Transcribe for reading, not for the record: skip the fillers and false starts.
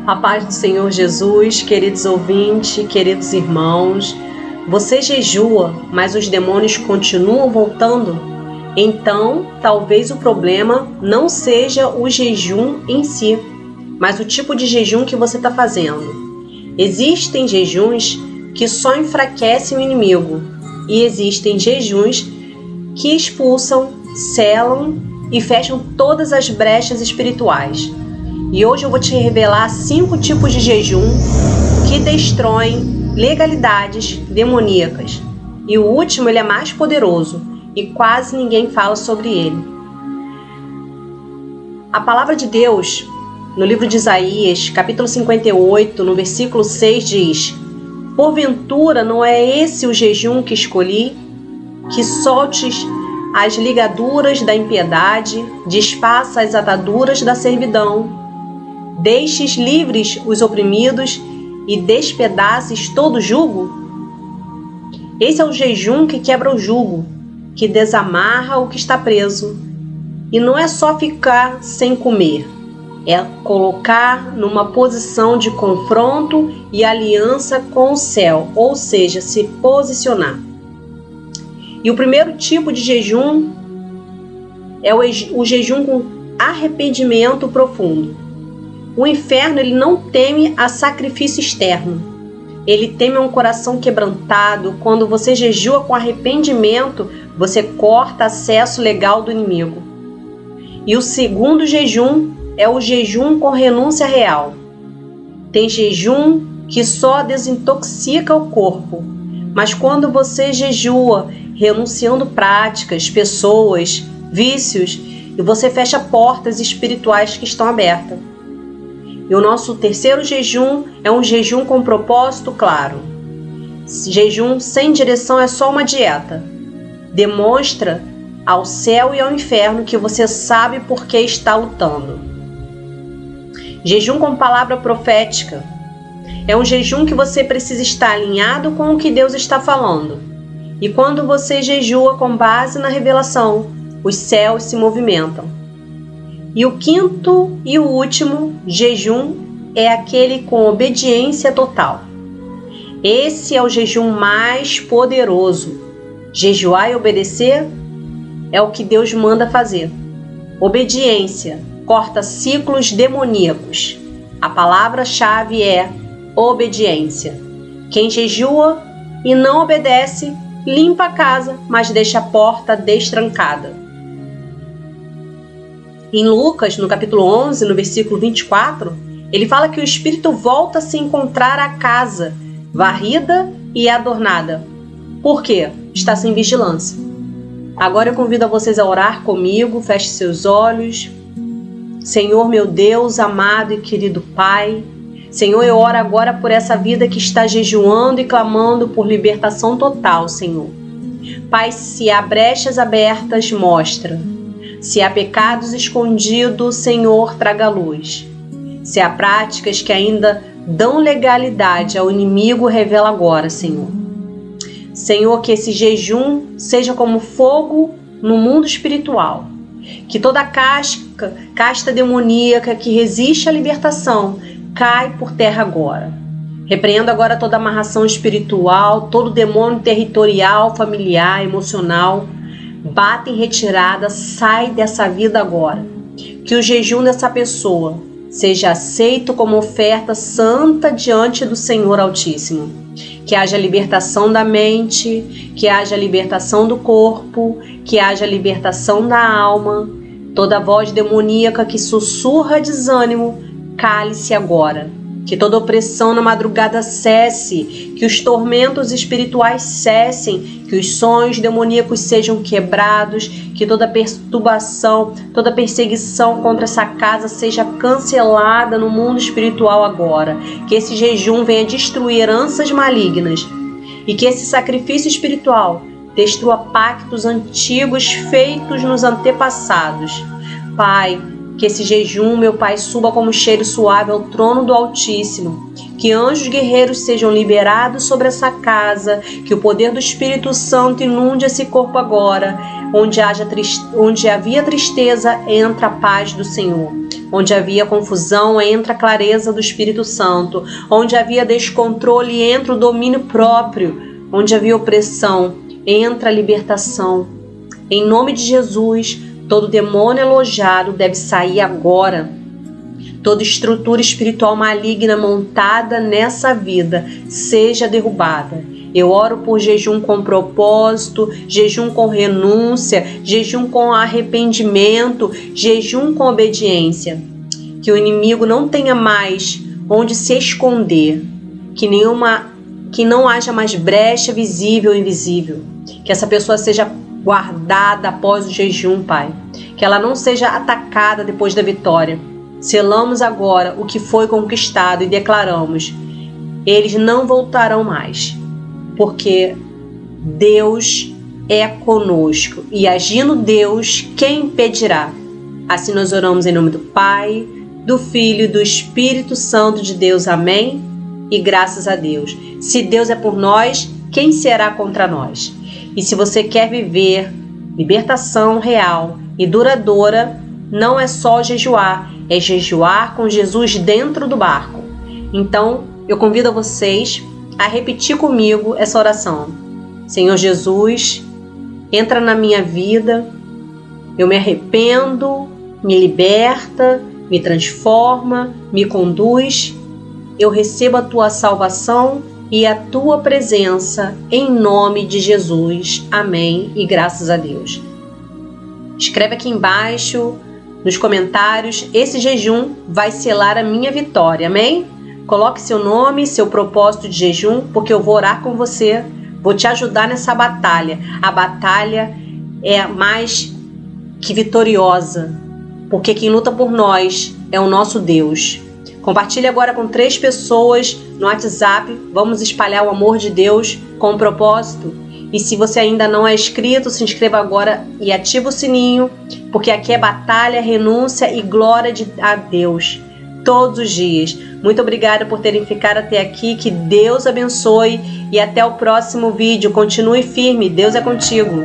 A paz do Senhor Jesus, queridos ouvintes, queridos irmãos. Você jejua, mas os demônios continuam voltando? Então, talvez o problema não seja o jejum em si, mas o tipo de jejum que você está fazendo. Existem jejuns que só enfraquecem o inimigo e existem jejuns que expulsam, selam e fecham todas as brechas espirituais. E hoje eu vou te revelar 5 tipos de jejum que destroem legalidades demoníacas. E o último, ele é mais poderoso e quase ninguém fala sobre ele. A palavra de Deus, no livro de Isaías, capítulo 58, no versículo 6, diz: porventura não é esse o jejum que escolhi, que soltes as ligaduras da impiedade, desfaça as ataduras da servidão, deixes livres os oprimidos e despedaces todo jugo? Esse é o jejum que quebra o jugo, que desamarra o que está preso. E não é só ficar sem comer, é colocar numa posição de confronto e aliança com o céu, ou seja, se posicionar. E o primeiro tipo de jejum é o jejum com arrependimento profundo. O inferno, ele não teme a sacrifício externo. Ele teme um coração quebrantado. Quando você jejua com arrependimento, você corta acesso legal do inimigo. E o segundo jejum é o jejum com renúncia real. Tem jejum que só desintoxica o corpo. Mas quando você jejua, renunciando práticas, pessoas, vícios, e você fecha portas espirituais que estão abertas. E o nosso terceiro jejum é um jejum com propósito claro. Jejum sem direção é só uma dieta. Demonstra ao céu e ao inferno que você sabe por que está lutando. Jejum com palavra profética. É um jejum que você precisa estar alinhado com o que Deus está falando. E quando você jejua com base na revelação, os céus se movimentam. E o quinto e o último jejum é aquele com obediência total. Esse é o jejum mais poderoso. Jejuar e obedecer é o que Deus manda fazer. Obediência corta ciclos demoníacos. A palavra-chave é obediência. Quem jejua e não obedece, limpa a casa, mas deixa a porta destrancada. Em Lucas, no capítulo 11, no versículo 24, ele fala que o Espírito volta a se encontrar a casa, varrida e adornada. Por quê? Está sem vigilância. Agora eu convido a vocês a orar comigo, feche seus olhos. Senhor, meu Deus, amado e querido Pai, Senhor, eu oro agora por essa vida que está jejuando e clamando por libertação total, Senhor. Pai, se há brechas abertas, mostra. Se há pecados escondidos, Senhor, traga luz. Se há práticas que ainda dão legalidade ao inimigo, revela agora, Senhor. Senhor, que esse jejum seja como fogo no mundo espiritual. Que toda casta demoníaca que resiste à libertação cai por terra agora. Repreendo agora toda amarração espiritual, todo demônio territorial, familiar, emocional. Bate em retirada, sai dessa vida agora. Que o jejum dessa pessoa seja aceito como oferta santa diante do Senhor Altíssimo. Que haja libertação da mente, que haja libertação do corpo, que haja libertação da alma. Toda voz demoníaca que sussurra desânimo, cale-se agora. Que toda opressão na madrugada cesse, que os tormentos espirituais cessem, que os sonhos demoníacos sejam quebrados, que toda perturbação, toda perseguição contra essa casa seja cancelada no mundo espiritual agora. Que esse jejum venha destruir heranças malignas e que esse sacrifício espiritual destrua pactos antigos feitos nos antepassados. Pai, que esse jejum, meu Pai, suba como cheiro suave ao trono do Altíssimo. Que anjos guerreiros sejam liberados sobre essa casa. Que o poder do Espírito Santo inunde esse corpo agora. Onde havia tristeza, entra a paz do Senhor. Onde havia confusão, entra a clareza do Espírito Santo. Onde havia descontrole, entra o domínio próprio. Onde havia opressão, entra a libertação. Em nome de Jesus, todo demônio alojado deve sair agora. Toda estrutura espiritual maligna montada nessa vida seja derrubada. Eu oro por jejum com propósito, jejum com renúncia, jejum com arrependimento, jejum com obediência. Que o inimigo não tenha mais onde se esconder, que não haja mais brecha visível ou invisível. Que essa pessoa seja guardada após o jejum, Pai. Que ela não seja atacada depois da vitória. Selamos agora o que foi conquistado e declaramos: eles não voltarão mais, porque Deus é conosco, e agindo Deus, quem impedirá? Assim nós oramos em nome do Pai, do Filho e do Espírito Santo de Deus. Amém? E graças a Deus. Se Deus é por nós, quem será contra nós? E se você quer viver libertação real e duradoura, não é só jejuar, é jejuar com Jesus dentro do barco. Então, eu convido a vocês a repetir comigo essa oração. Senhor Jesus, entra na minha vida, eu me arrependo, me liberta, me transforma, me conduz, eu recebo a tua salvação e a tua presença em nome de Jesus. Amém e graças a Deus. Escreve aqui embaixo nos comentários: esse jejum vai selar a minha vitória, amém? Coloque seu nome, seu propósito de jejum, porque eu vou orar com você, vou te ajudar nessa batalha. A batalha é mais que vitoriosa, porque quem luta por nós é o nosso Deus. Compartilhe agora com 3 pessoas no WhatsApp, vamos espalhar o amor de Deus com um propósito. E se você ainda não é inscrito, se inscreva agora e ativa o sininho, porque aqui é batalha, renúncia e glória a Deus, todos os dias. Muito obrigada por terem ficado até aqui, que Deus abençoe e até o próximo vídeo. Continue firme, Deus é contigo.